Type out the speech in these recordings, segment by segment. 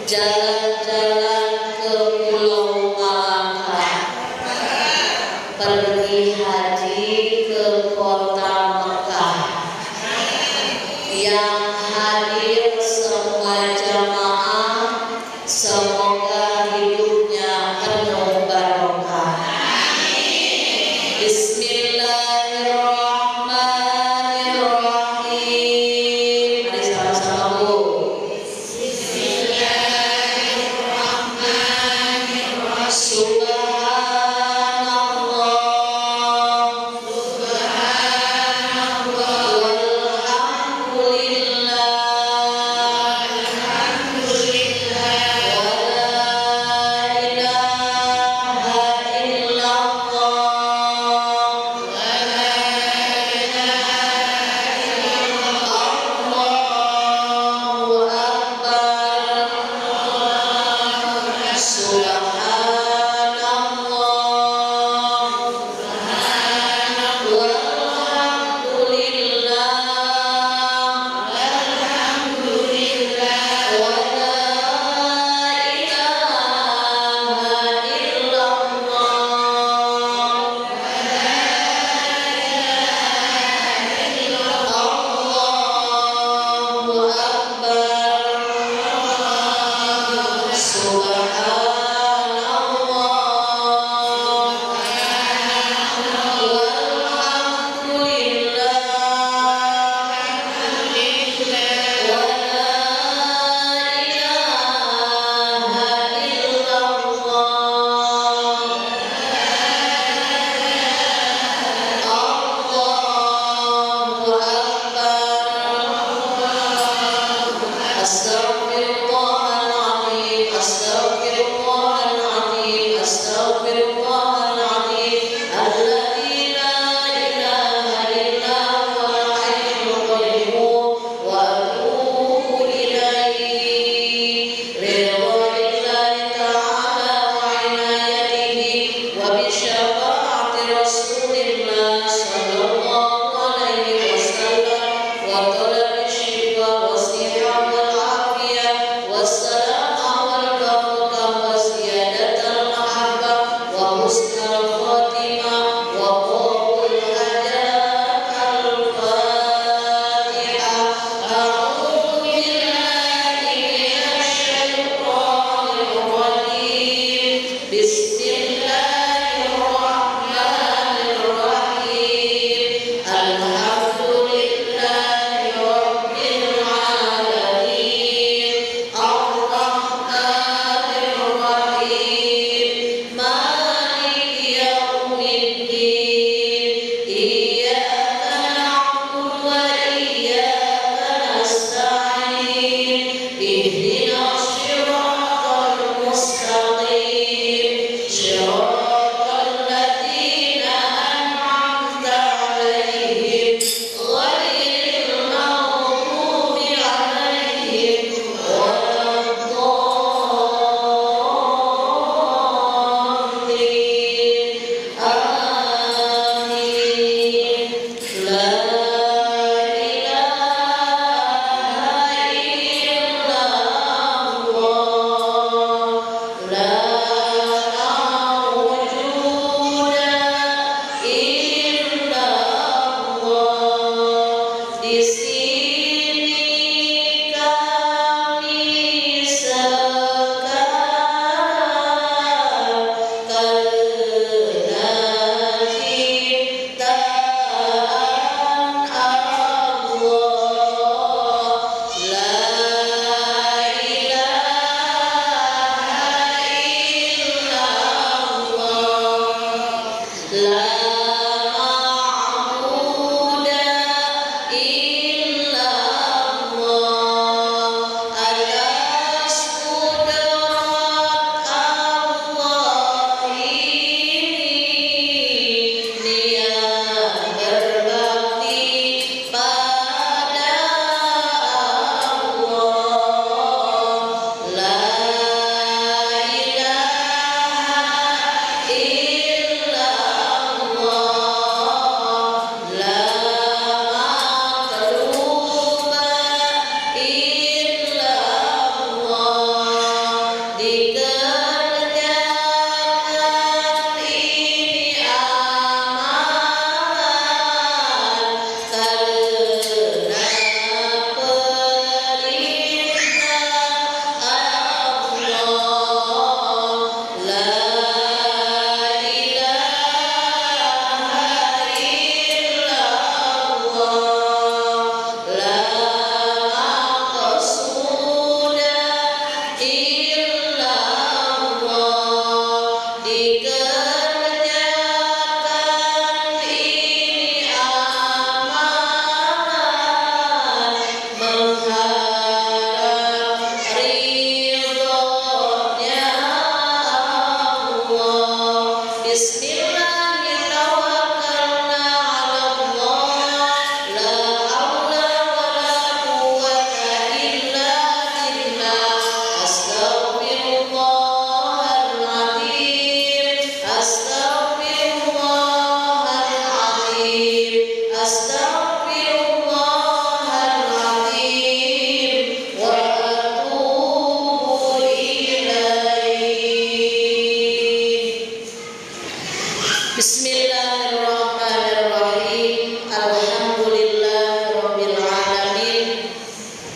jalan-jalan ke Pulau Malaka, pergi haji ke kota Mekah. Yang hadir semua jamaah, semoga hidupnya penuh barokah. Bismillahirrahmanirrahim. Mari sama-sama Bu. Bismillahirrahmanirrahim. Subhanallah, walhamdulillah, wala ilaha illallah, Allahu akbar, subhanallah, walhamdulillah, wala ilaha illallah, Allahu akbar, subhanallah, walhamdulillah, wala ilaha illallah, Allahu akbar. Astaghfirullahaladzim, astaghfirullahaladzim, astaghfirullahaladzim. Alladzi la ilaha illa huwal hayyul qayyum wa atubu ilaihi. Ridwanillahi ta'ala wa inayatihi wa bi syafaati Rasulillah sallallahu alaihi wasallam wa talabi syifa wa siha wal afiyah wassalama wal barakah wa ziyadatal mahabbah wa husnul khatimah wa qabul hajat al-fatihah. A'udzu billahi minasy syaithanir rajim. Bismillahirrahmanirrahim. Alhamdulillahi rabbil alamin. Ar-Rahmanir Rahim. Maliki yaumiddin. Iyyaka na'budu wa iyyaka nasta'in. Ihdinas siratal mustaqim. Siratal ladzina an'amta 'alaihim ghairil maghdubi 'alaihim waladdallin. Amin. La ilaha illallah.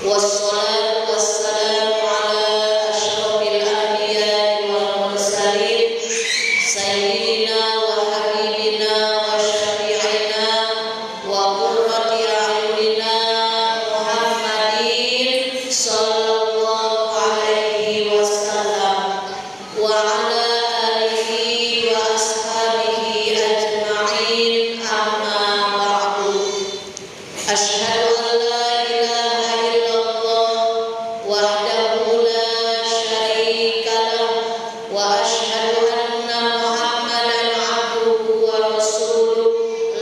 Wassalatu wassalamu ala asyrafil anbiya'i wal mursalin sayyidina wa habibina wa syafi'ina wa qurrati a'yunina Muhammadin sallallahu alaihi wasallam wa ala alihi wa ashabihi ajma'in amma ba'du. Asyhadu an la ilaha illallah wahdahu la syarika lahu wa asyhadu anna Muhammadan abduhu wa rasuluh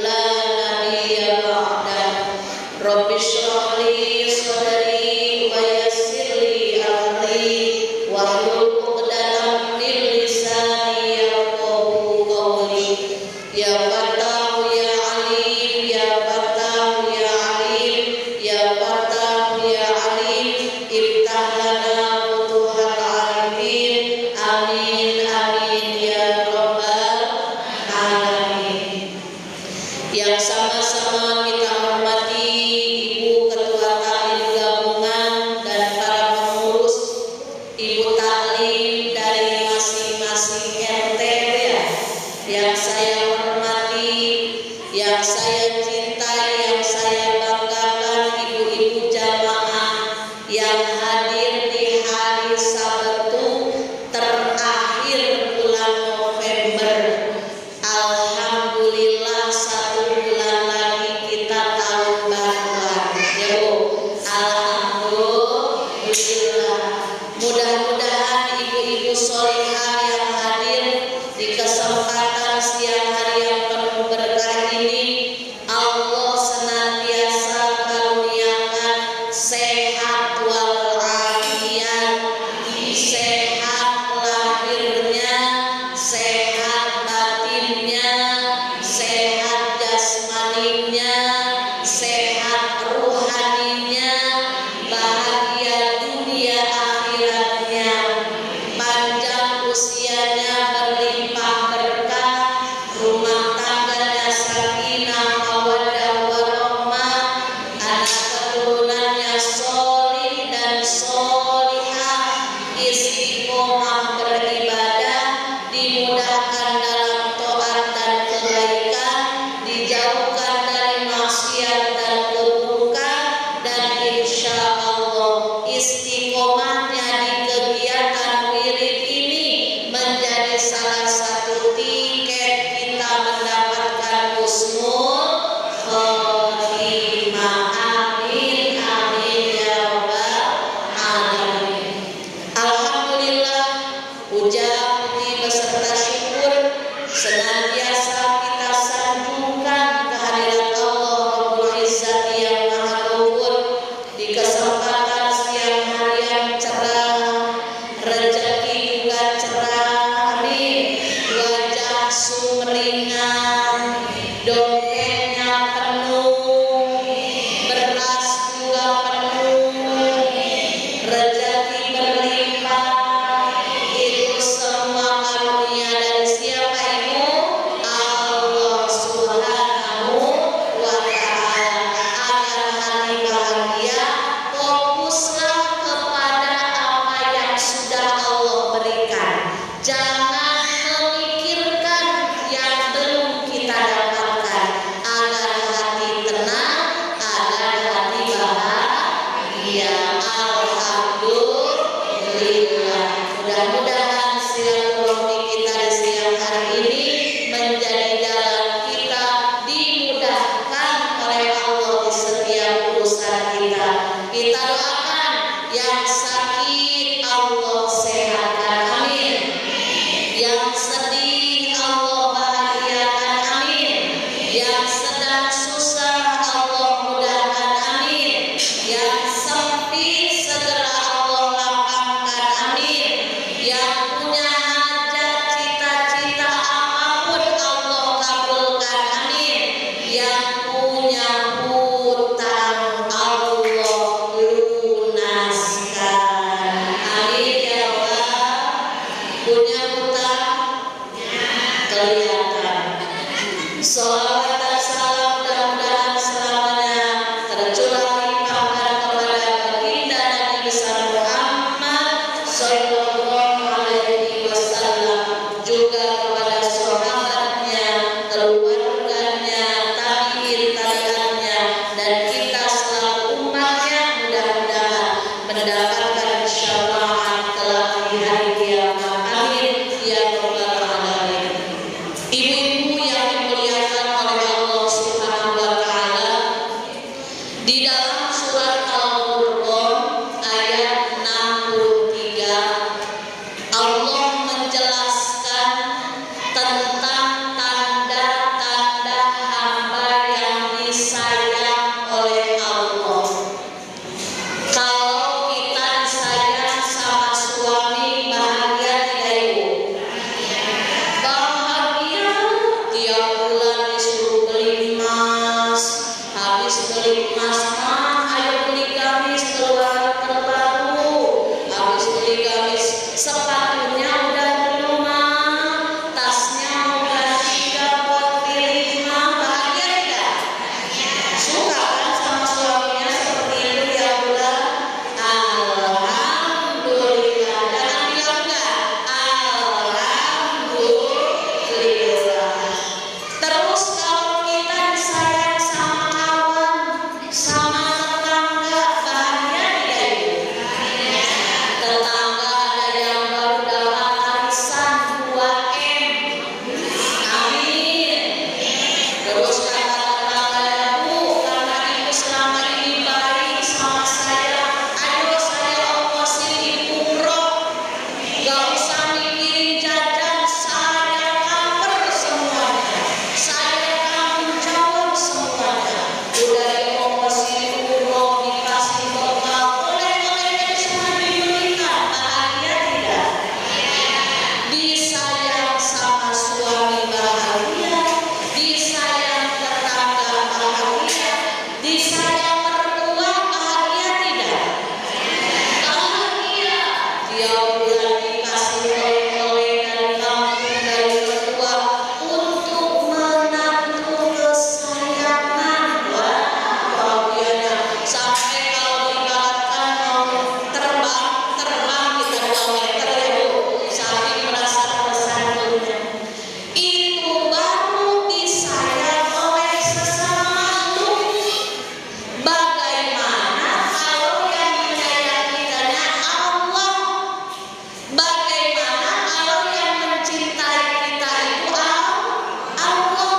la nabiyya ba'dah. Rabbi shrah li sadri wa yassir li amri wahlul 'uqdatam min lisani yafqahu qawli. Ya Fattahu ya Alim, ya Fattahu ya Alim, ya Fattahu ya Alim, iftah lana futuhal arifin. Amin amin ya rabbal alamin. Yang sama-sama kita hormati Ibu Ketua Taklim Gabungan dan para pengurus, Ibu Taklim dari masing-masing RT ya, yang saya hormati, yang saya cintai, yang saya banggakan, ibu-ibu jamaah yang hadir di hari Sabtu terakhir bulan November. Alhamdulillah, 1 bulan lagi kita tahun baruan. Ya Bu, alhamdulillah. Mudah-mudahan ibu-ibu sholihah yang hadir di kesempatan siang hari yang penuh berkah ini, Allah senantiasa karuniakan sehat walafiat, sehat lahirnya, sehat batinnya, sehat jasmaninya, sehat ruhaninya, bahagia dunia akhiratnya, panjang usianya, berlimpah berkah, rumah tangganya sakinah mawaddah warahmah, anak keturunannya sholih dan sholihah, istiqomah beribadah, dimudahkan dalam taat dan kebaikan, dijauhkan dari maksiat dan keburukan, dan insya Allah istiqomahnya di kegiatan wirid ini menjadi salah satu tiket kita mendapatkan husnul khotimah. Amin amin ya rabbal alamin. Alhamdulillah, puja puji beserta syukur senantiasa kita sanjungkan kehadirat Allah Rabbul Izzati yang Maha Luhur di kesempatan siang hari yang cerah, rezeki juga cerah, amin, wajah sumringah, dompetnya penuh, beras juga penuh, rezeki berlimpah. Itu semua karunia dari siapa Ibu? Allah Subhanahu wa Ta'ala. Agar hati bahagia, fokuslah kepada apa yang sudah Allah berikan. Jangan memikirkan yang belum kita dapatkan. Agar hati tenang, agar hati bahagia. Alhamdulillah. Mudah-mudahan silaturahmi kita di siang hari ini menjadi jalan kita dimudahkan oleh Allah di setiap urusan kita. Kita doakan yang sakit Allah sehatkan, amin. Yang sedih Allah bahagiakan, amin. Yang sedang susah Allah mudahkan, amin. Yang sempit segera Allah lapangkan, amin. Yang punya hajat cita-cita apapun Allah kabulkan, amin. Yang punya hutang Allah lunaskan, amin ya mendapatkan syafaat kelak di hari kiamat. Amin ya rabbal alamin. Ibu-ibu yang dimuliakan oleh Allah Subhanahu wa taala, di dalam surat Al-Furqan ayat 63 Allah menjelaskan tentang tanda-tanda hamba yang disayang oleh Allah. Kalau kita disayang sama suami, bahagia tidak ibu? Bahagia. Tiap bulan disuruh beli emas, habis beli emas ayo beli gamis keluar terbaru, habis beli gamis sepatunya udah belum tasnya mau ganti dapat pilih bahagia tidak? Suka kan sama suaminya seperti itu ya bulan? Alhamdulillah. Jangan bilang enggak. Alhamdulillah. Terus kalau kita disayang sama kawan, sama tetangga, bahagia tidak ibu? Tetangga ada yang baru dapat arisan 2M. Amin. Terus kata tetangga, Bu, karena ibu selama ini baik sama saya, ayo saya ongkosin umroh. Gak usah mikirin jajan, saya cover semuanya, saya tanggung jawab semuanya. Udah diongkosin umroh, dikasih bekal, oleh-olehnya semua dibelikan. Bahagia tidak? Disayang sama suami bahagia, disayang tetangga bahagia, disayang mertua bahagia tidak? Bahagia. Tiap bulan dikasih oleh-oleh dari kampung, dari mertua untuk menantu kesayangan. Wah, bahagianya sampai kalau diibaratkan mau terbang 2 meter ya Bu, saking merasa tersanjungnya. Itu baru disayang oleh sesama makhluk. Bagaimana kalau yang menyayangi kitanya Allah? Bagaimana kalau yang mencintai kita itu Allah?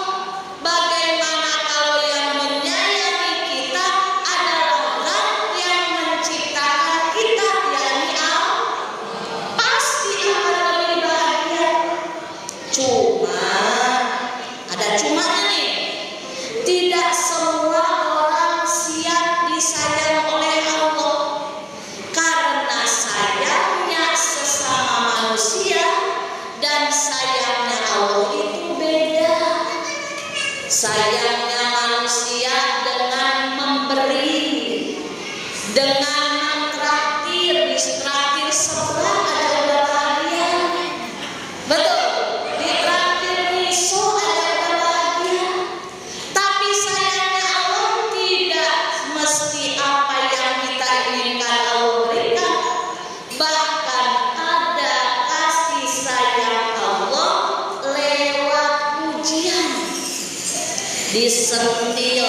Bagaimana kalau yang menyayangi kita adalah Zat yang menciptakan kita, yakni Allah? Pasti akan lebih bahagia. Cuma ada cumanya nih. Tidak semua orang siap disayang oleh Allah. Karena sayangnya sesama manusia dan sayangnya Allah itu beda. Sayangnya manusia dengan memberi, dengan mentraktir, ditraktir sebelah aja udah bahagia. Betul, ditraktir miso aja udah bahagia. Tapi sayangnya Allah tidak mesti apa yang kita inginkan Allah berikan. Bahkan ada kasih sayang Allah lewat ujian, disentil,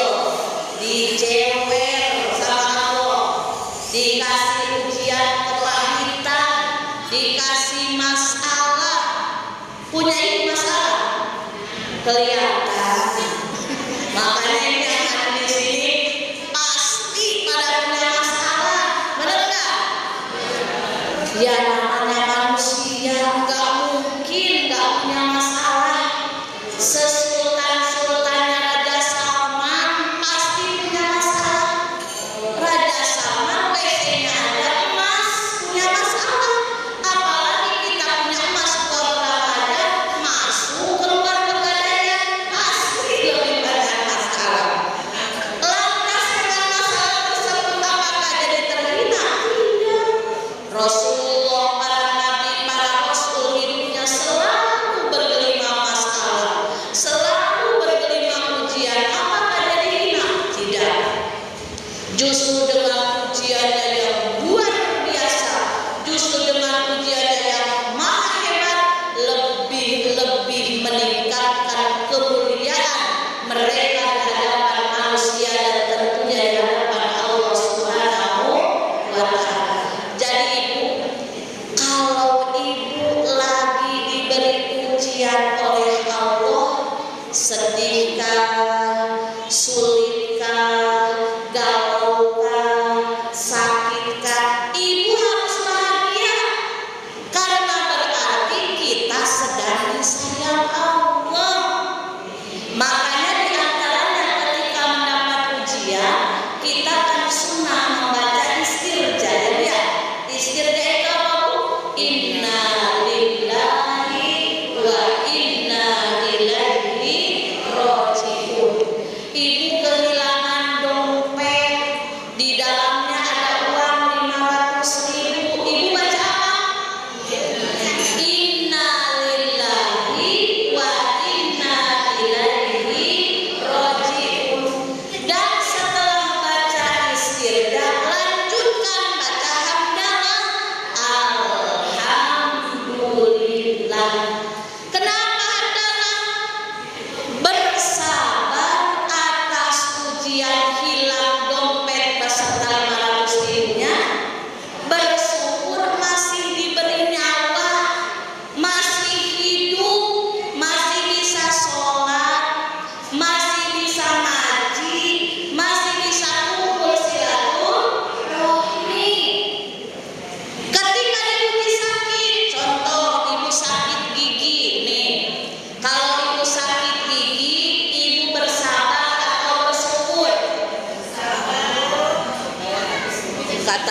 dijewer sama Allah, dikasih ujian kepahitan, dikasih masalah. Punya ini masalah kelihatan. Makanya ini yang ada di sini pasti pada punya masalah, benar nggak? Ya namanya manusia nggak mungkin nggak punya masalah. Sesultan-sultannya Raja Salman pasti punya masalah. Raja Salman WC-nya ada emas, punya masalah. Apalagi kita punya emas berapa aja, masuk keluar pegadaian pasti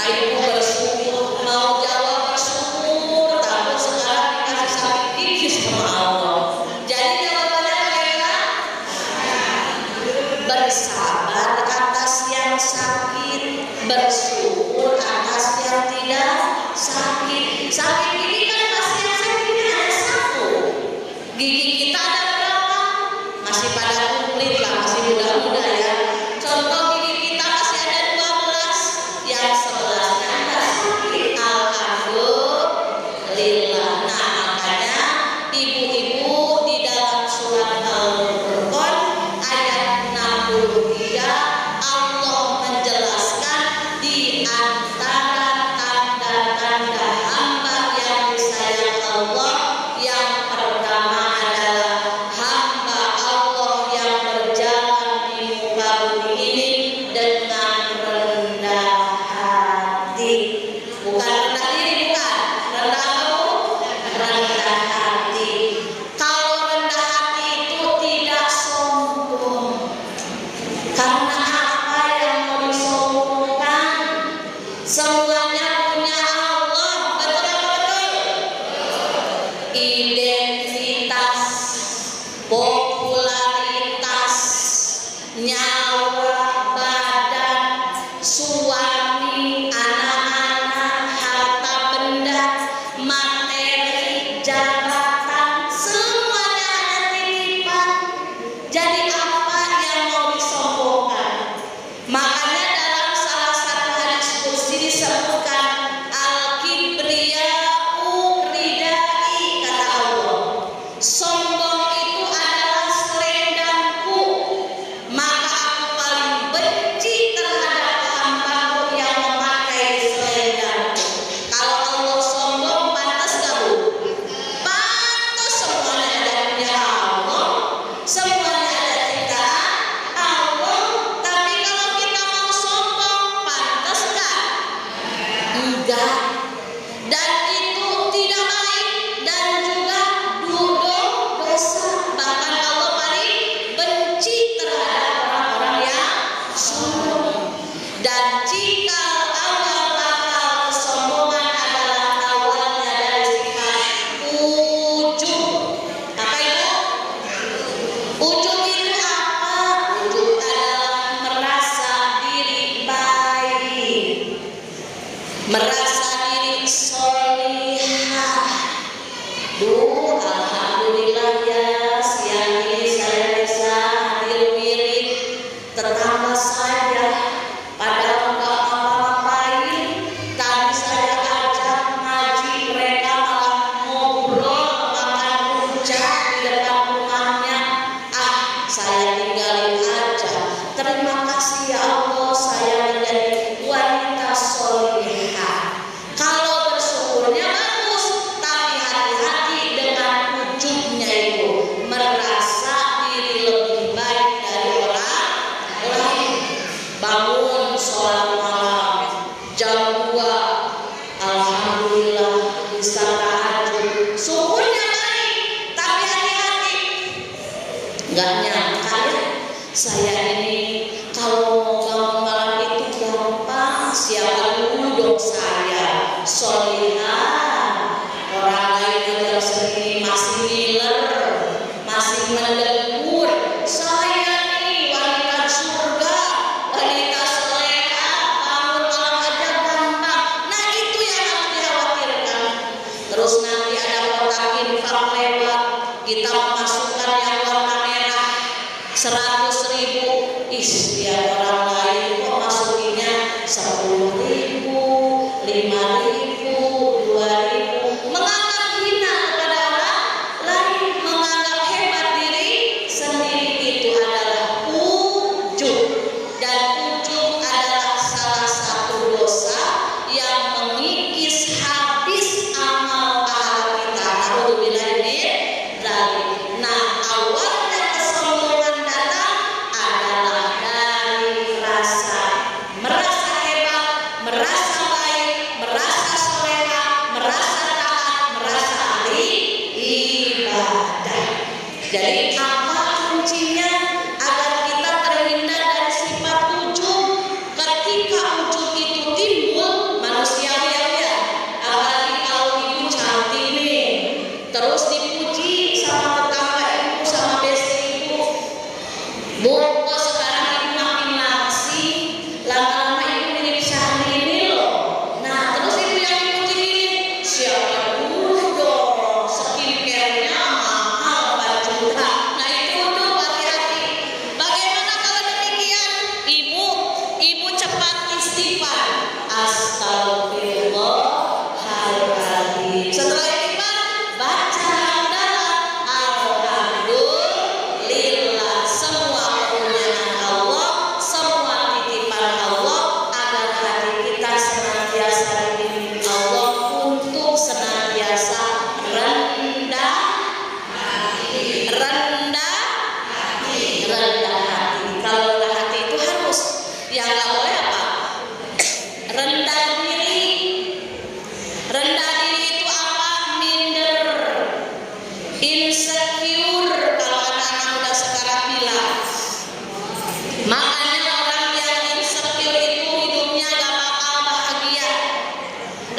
ibu bersyukur, mau jawab bersyukur, tapi sekarang dikasih sakit gigi sama Allah. Jadi jawabannya bagaimana? Bersabar atas yang sakit, bersyukur atas yang tidak sakit. Sakit gigi kan pasti yang sakitnya ada satu. Gigi kita ada berapa? Masih pada kumplit lah, masih muda-muda ya. Contoh gigi kita masih ada 12, yang 11-nya ada sakit. Alhamdulillah. Nah makanya ibu-ibu di dalam surat Al-Furqan ayat 63 Allah menjelaskan di antara tanda-tanda hamba yang disayang Allah, yang pertama adalah hamba Allah yang berjalan di muka bumi ini dengan rendah hati. Bukan rendah diri, bukan rendah apa? Rendah hati. Kalau rendah hati itu tidak sombong. Karena apa yang mau disombongkan? Semuanya punya Allah. Betul apa betul? Identitas, popularitas, nyawa, badan, suami, anak-anak, harta benda, materi, jabatan, semuanya ada titipan. Jadi apa yang mau disombongkan? Makanya dalam salah satu hadis qudsi disebutkan al-kibriya'u ridai, kata Allah. Sombong itu adalah selendangku, maka aku paling benci terhadap hambaku yang memakai selendangku. Kalau Allah sombong, pantas gak Bu? Pantas, semuanya ada punya Allah, semuanya ada ciptaan Allah. Tapi kalau kita mau sombong, pantas gak? Enggak. Dan itu tidak baik dan juga dosa. Bahkan Allah paling benci terhadap orang-orang yang sombong. Dan jika awal bakal kesombongan adalah awalnya dari sifat ujub. Apa itu? Ujub itu apa? Ujub adalah merasa diri baik, merasa diri solihah. Duh, alhamdulillah ya, siang ini saya bisa hadir wirid. Tetangga saya padahal nggak apa-apain, tadi saya ajak ngaji, mereka malah ngobrol makan rujak di depan rumahnya. Saya tinggalin aja. Terima kasih ya Allah, saya menjadi wanita solihah. Kalau bersyukurnya bagus, tapi hati-hati dengan ujubnya itu, merasa diri lebih baik dari orang lain. Bangun sholat malam jam 2, alhamdulillah bisa tahajud, syukurnya baik. Tapi hati-hati, nggak nyangka ya, saya ini kalau mau bangun malam itu gampang. Siapa dulu dong saya solihah, orang lain jam segini masih ngiler, masih mendegur. Saya nih wanita surga, wanita solehah, bangun malam aja gampang. Nah itu yang harus dikhawatirkan. Terus nanti ada kotak infak lewat, kita memasukkan yang warna merah 100.000. Lihat orang lain kok masukinnya 10.000, 5.000, 2.000, menganggap hina kepada orang lain, menganggap hebat diri sendiri. Itu adalah ujub, dan ujub adalah salah satu dosa yang mengikis habis amal pahala kita. Alhamdulillah ini dari. Nah awalnya kesombongan datang adalah dari rasa merasa hebat, merasa baik, merasa soleha, merasa taat, merasa ahli ibadah. Jadi apa kuncinya agar kita terhindar dari sifat ujub? Ketika ujub itu timbul,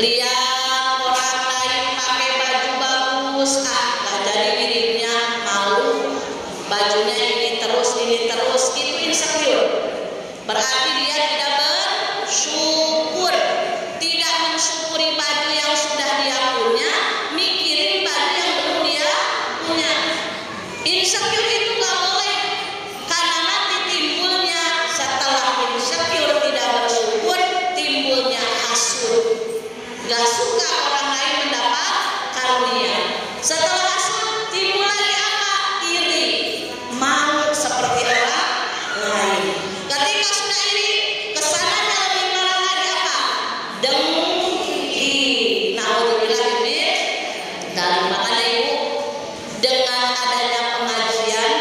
Lihat orang lain pakai baju bagus, nggak jadi miripnya, malu. Bajunya ini terus, itu insecure. Berarti dia tidak bersyukur, tidak mensyukuri baju yang sudah dia punya, mikirin baju yang belum dia punya. Insecure itu nggak boleh, karena nanti timbulnya setelah insecure tidak bersyukur, timbulnya hasud. Gak suka orang lain mendapat karunia. Setelah hasud timbul lagi apa? Iri, malu seperti orang lain. Ketika sudah iri, kesananya lebih parah lagi apa? Dengki. Naudzubillah min dzalik. Makanya Ibu, dengan adanya pengajian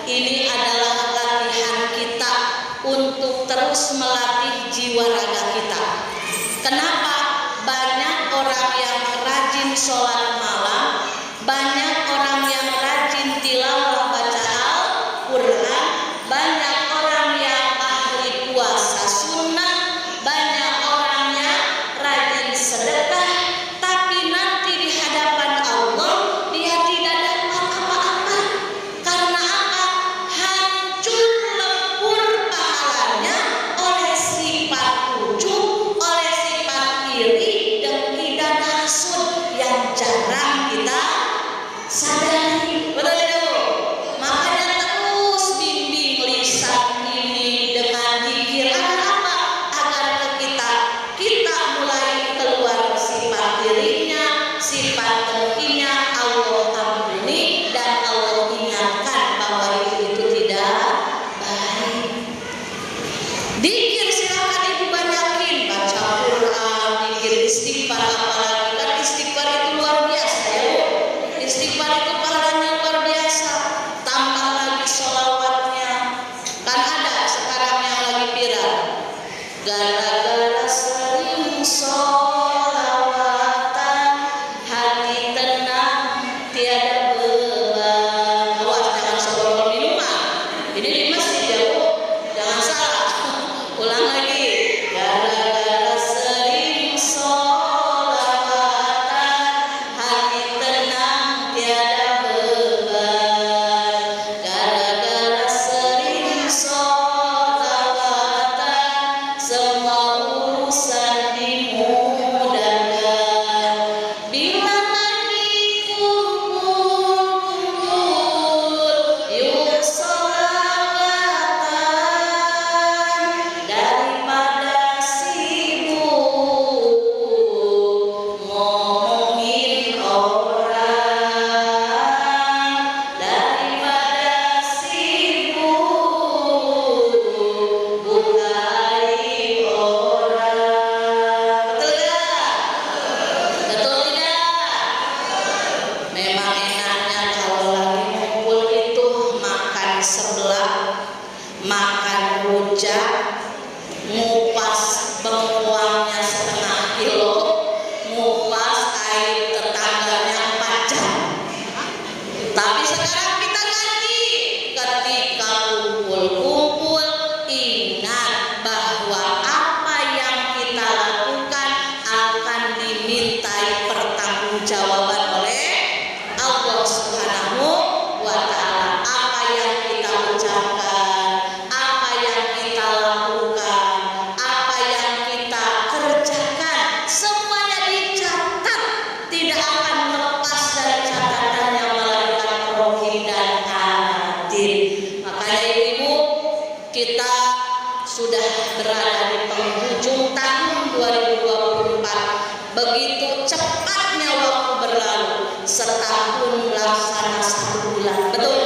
ini adalah latihan kita untuk terus melatih jiwa raga kita. Kenapa? Banyak orang yang rajin sholat malam, banyak orang yang rajin tilawah baca Al-Quran, banyak orang yang ahli puasa sunnah, banyak orang yang rajin sedekah, tapi nanti di hadapan Allah dia tidak dapat apa-apa. Karena apa? Hancur lebur pahalanya oleh sifat ujub, oleh sifat iri, dan hasud yang jarang kita sadari. Betul tidak Bu? Makanya terus bimbing lisan ini dengan zikir. Agar apa? Agar kita mulai keluar sifat dirinya, sifat dengkinya, Allah ampuni dan Allah ingatkan bahwa itu tidak baik. Zikir silakan Ibu banyakin, baca Quran, zikir, istighfar, apalagi kan istighfar itu luar biasa ya Bu. Istighfar itu pahalanya luar biasa. Tambah lagi sholawatnya. Kan ada sekarang yang lagi viral. Gara-gara sering sholawatan, hati tenang tiada beban. Awas jangan sobrol minuman. Ini di masjid ya Bu. Jangan salah. Ulang lagi. Gara-gara sering sholawatan, hati tenang tiada beban. Gara-gara sering sholawatan, semua urusan dimudahkan. Bila lagi kumpul-kumpul, yuk sholawatan, daripada sibuk ngomongin orang, daripada sibuk buka aib orang. Betul tidak? Betul tidak? Memang enaknya kalau lagi ngumpul itu makan sebelah, makan rujak, ngupas bengkuangnya setengah kilo, ngupas air tetangganya 4 jam. Tapi sekarang kita ganti. Ketika kumpul-kumpul, ingat bahwa apa yang kita lakukan akan dimintai pertanggungjawaban oleh Allah Subhanahu wa Ta'ala. Apa yang kita ucapkan, apa yang kita lakukan, apa yang kita kerjakan, semuanya dicatat, tidak akan lepas dari catatannya malaikat rohim dan adil. Makanya Ibu, kita sudah berada di penghujung tahun 2024. Begitu cepatnya waktu berlalu. Setahun laksana 1 bulan. Betul?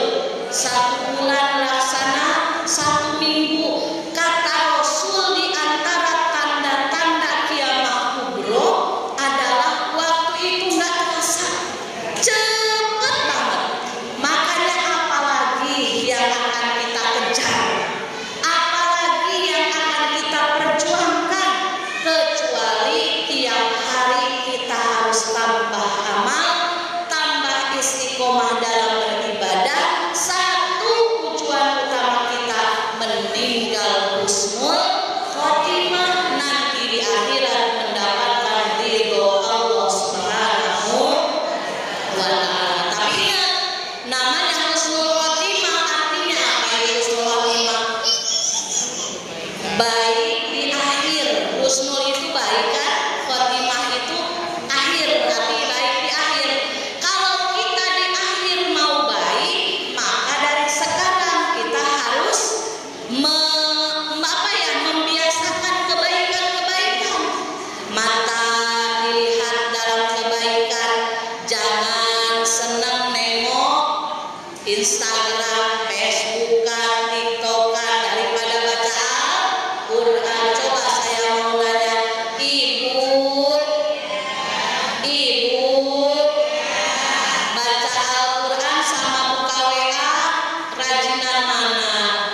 1 bulan laksana 1 minggu. Kata Rasul, di antara tanda-tanda kiamat kubro adalah waktu itu nggak terasa, cepet banget. Makanya apalagi yang akan kita kejar, apalagi yang akan kita perjuangkan, kecuali tiap hari kita harus tambah amal, tambah istiqomah dalam beribadah. Satu tujuan utama kita meninggal Instagram, Facebookan, TikTokan daripada baca Al-Quran. Coba saya mau nanya, ibu baca Al-Quran sama buka WA, rajinan mana?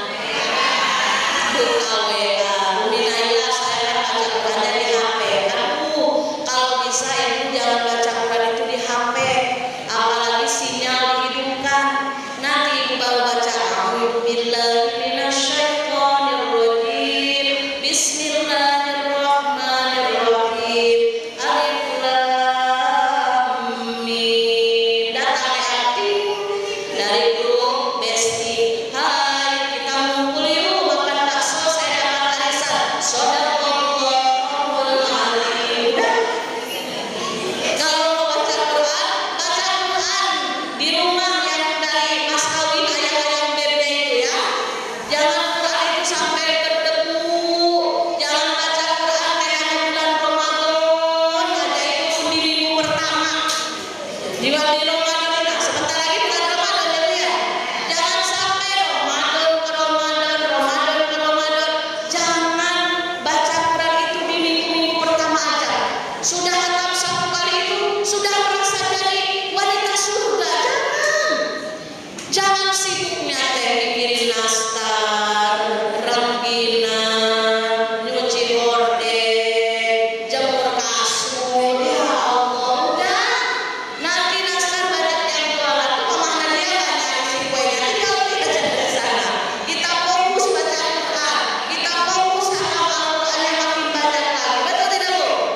Buka WA. Minaya saya baca Qurannya di HP. Kalau bisa ibu jangan baca Quran itu di HP, apalagi sinyal dihidupkan. Nanti ibu baru baca A'udzubillahi minasyaitonirrajim. Bismillahirrahmanirrahim. Alif Lam Mim. Datang hati dari grup Besti. Hai, kita ngumpul yuk makan bakso, saya dapat arisan. Shadaqallahul Azim. Kalau mau baca Quran di rumah yang dari mas kawin ayam-ayam bebek itu ya. Jangan Quran itu sampai berdebu. Jangan baca Quran kayak ada bulan Ramadan aja, itu pun di minggu pertama. Di Ramadan ini, sebentar lagi bulan Ramadan ya Bu ya. Jangan sampai Ramadan ke Ramadan. Jangan baca Quran itu di minggu-minggu pertama aja. Sudah hatam satu kali itu sudah merasa jadi wanita surga. Jangan sibuknya teh mikirin nastar, rengginang, nyuci horden, jemur kasur. Ya Allah, udah. Nanti nastar banyak yang jualan tuh kemana dia banyak isi kuenya. Tinggal kita dari sana. Kita fokus baca Quran. Kita fokus hafal Al-Quran yang makin banyak lagi. Betul tidak Bu?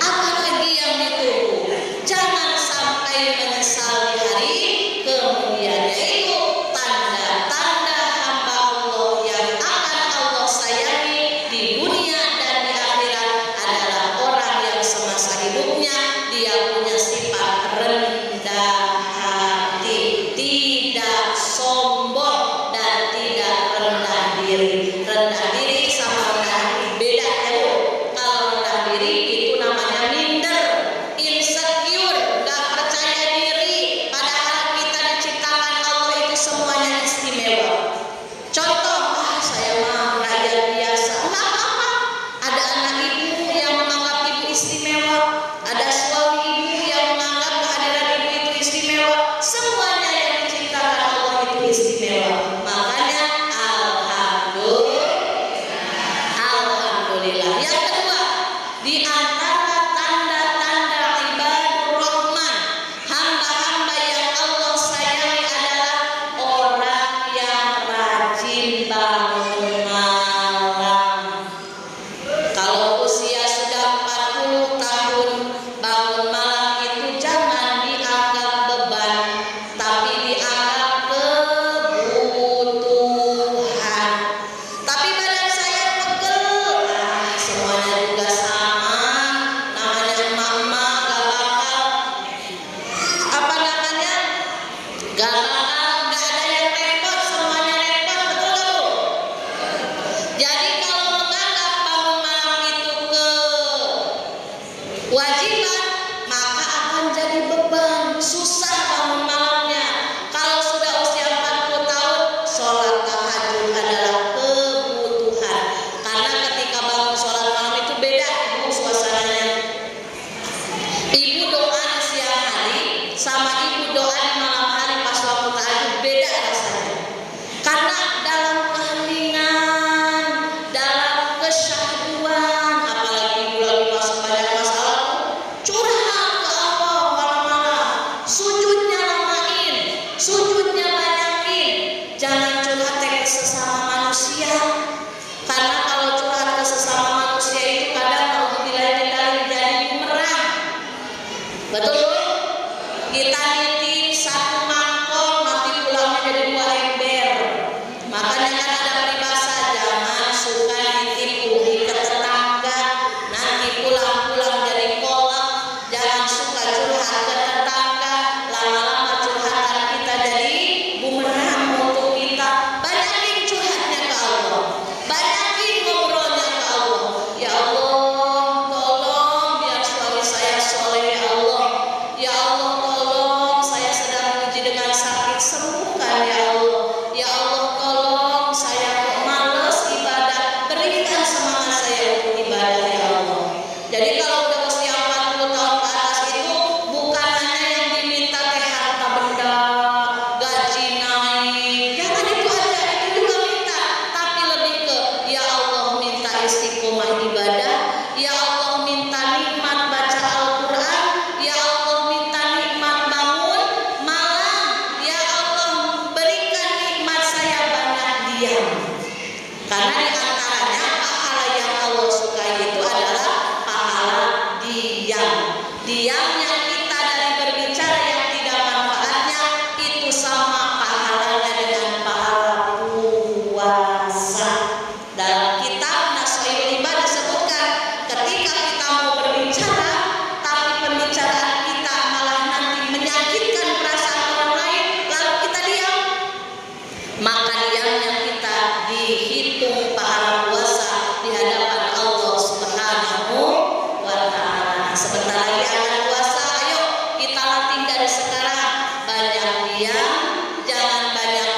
Apalagi yang ditunggu. Jangan sampai menyesal di hari kemudian, yaitu tanda-tanda hamba Allah yang akan Allah sayangi di dunia dan di akhirat adalah orang yang semasa hidupnya dia punya sifat rendah hati, tidak sombong dan tidak rendah diri. Rendah diri sama rendah hati beda ya Bu. Kalau rendah diri itu namanya minder, insecure, gak percaya diri, padahal kita diciptakan Allah itu semuanya istimewa. Contoh, saya mah rakyat biasa, enggak apa-apa. Ada anak ibu yang menganggap ibu istimewa, ada suami ibu yang menganggap kehadiran ibu itu istimewa. Semuanya yang diciptakan Allah itu istimewa. Makanya alhamdulillah. Yang kedua, di antara tanda-tanda ibadur rahman, hamba-hamba yang Allah sayangi adalah orang yang rajin bangun malam. Kalau usia sudah 40 tahun, bangun malam itu jangan dianggap beban, tapi dianggap kebutuhan. Tapi badan saya pegel, semuanya juga sama. Namanya emak-emak gak bakal gak ada yang repot, semuanya repot, betul gak Bu? Jadi kalau menganggap bangun malam itu kewajiban, maka akan jadi beban, susah bangun malamnya. Kalau sudah usia 40 tahun, sholat tahajud adalah kebutuhan. Karena ketika bangun sholat malam itu beda Bu suasananya. Ibu doa di siang hari sama ibu doa di malam hari pas waktu tahajud beda rasanya. Karena dalam keheningan, dalam kesyahduan, apalagi ibu lagi masuk banyak masalah, curhat ke Allah malam-malam, sujudnya lamain, sujudnya banyakin. Jangan curhat ke sesama manusia. Karena kalau curhat ke sesama manusia itu kadang kalau dilihat jadi bumerang. Betul Bu? Kita nitip satu mangkok nanti pulangnya jadi 2 ember. Makanya kan ada peribahasa, jangan suka nitip ubi ke tetangga, nanti pulang-pulang jadi kolak. Jangan suka curhat ke tetangga, lama-lama curhatan kita jadi bumerang untuk kita. Banyakin curhatnya ke Allah, banyakin ngobrolnya ke Allah. Ya Allah, tolong biar suami saya soleh ya Allah. ucapan ya Allah. Ya Allah, tolong saya kok males ibadah, berikan semangat saya untuk ibadah ya Allah. Jadi kalau udah usia 40 tahun ke atas itu bukan hanya yang diminta teh harta benda, gaji naik, jangan itu aja, itu juga minta, tapi lebih ke ya Allah minta istiqomah ibadah, ya Allah minta nikmat baca Al-Quran, ya Allah minta nikmat bangun malam, ya Allah berikan nikmat saya banyak diam. Karena di antaranya pahala yang Allah sukai itu adalah pahala diam. Diam yang kita dari berbicara yang tidak manfaatnya itu sama pahalanya dengan pahala puasa. Dalam kitab Nashul Ibadah disebutkan ketika kita mau berbicara tapi pembicaraan kita malah nanti menyakitkan perasaan orang lain lalu kita diam, maka diamnya kita dihitung pahala puasa di hadapan Allah Subhanahu wa ta'ala. Sebentar lagi akan puasa, ayo kita latih dari sekarang, banyak diam, jangan banyak